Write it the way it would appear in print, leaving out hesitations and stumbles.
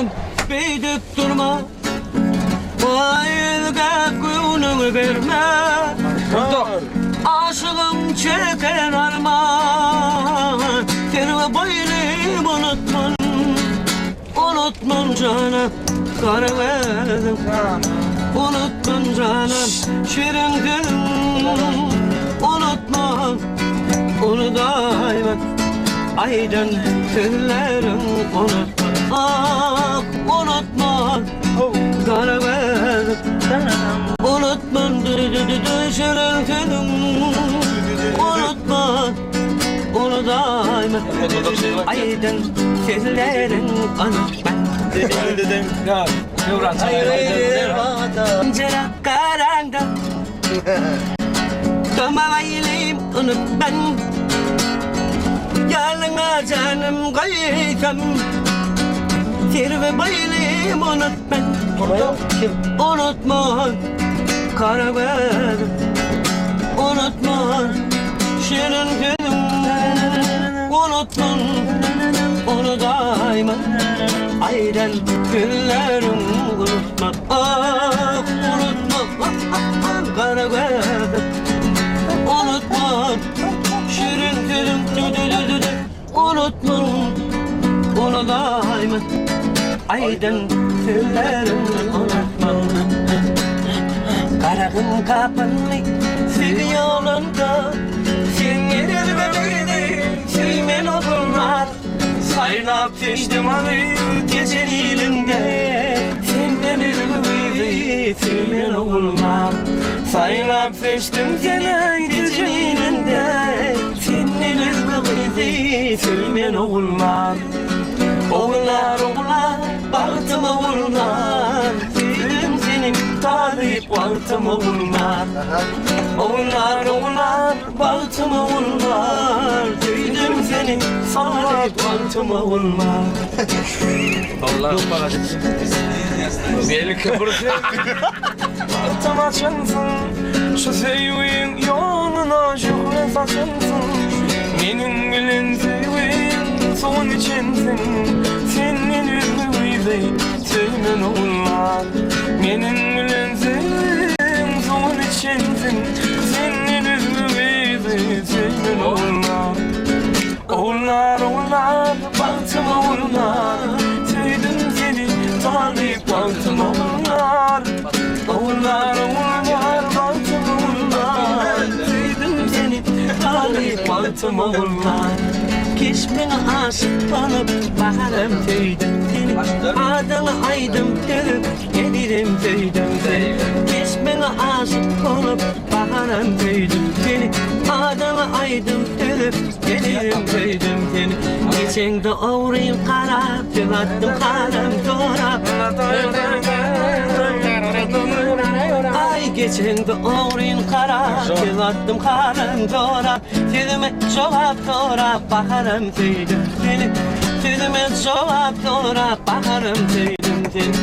canım büyüdük durma. Ayılga gününü verme. Aşığım çeken armağan. Terve boylum unutman. Unutman canım karıverdim. Unutman canım şirin gülüm. Unutma onu daima. Aydın tüllerim unutma. Ah unutma karıverdim. Unutma şirin gülüm. Unutma onu daima. Aydın tüllerim unutma. Dedim ya Yavran Cera karanga Dömemeyleyim unut ben. Yalına canım koysam Terve baylıyım unut ben. Unutma karabedim. Unutma şirin gülüm. Unutma onu daima. Aydan günlerim unutma. Ah unutma karabedim. Unutma şirin gülüm. Unutma onu daima. Aydan günlerim unutma. Karagın kapanlı sevgi yolunda. Sen gelir bebeğini sevmen olmaz. Saynap geçtim abi geceliğinde. Sen gelir bebeğini sevmen olmaz. Saynap geçtim seni geceliğinde. Sen gelir bebeğini sevmen olmaz. Oğullar oğullar baktım oğullar. Sevdim senin talip baktım oğullar. Oğullar oğullar baktım oğullar. Sevdim senin talip baktım oğullar. Allah paracık. Bir el kıpırdı. Baktım açınsın. Şu sevgin yoluna şükrü saçınsın. Benim gülün sevgin son içinsin. Senin yüzünü bey sevmen oğullar. Benim gülün sevgin son içinsin. Senin yüzünü bey sevmen oğullar. Oğullar oğullar baktım oğullar. Sevdim seni talip baktım oğullar. Oğullar oğullar baktım oğullar. Sevdim seni talip baktım oğullar. Keşmine aşık olup baharım tüydüm seni. Adını aydım görüp gelirim tüydüm seni. Keşmine aşık olup baharım tüydüm seni. Adını aydım görüp gelirim tüydüm seni. Geçen de uğrayım kara, tılattım kalem doğra. Ay geçen de uğrayım kara, tılattım kalem doğra. Tüdüme cevap doğra, baharım tüydüm seni. Tüdüme cevap doğra, baharım tüydüm seni.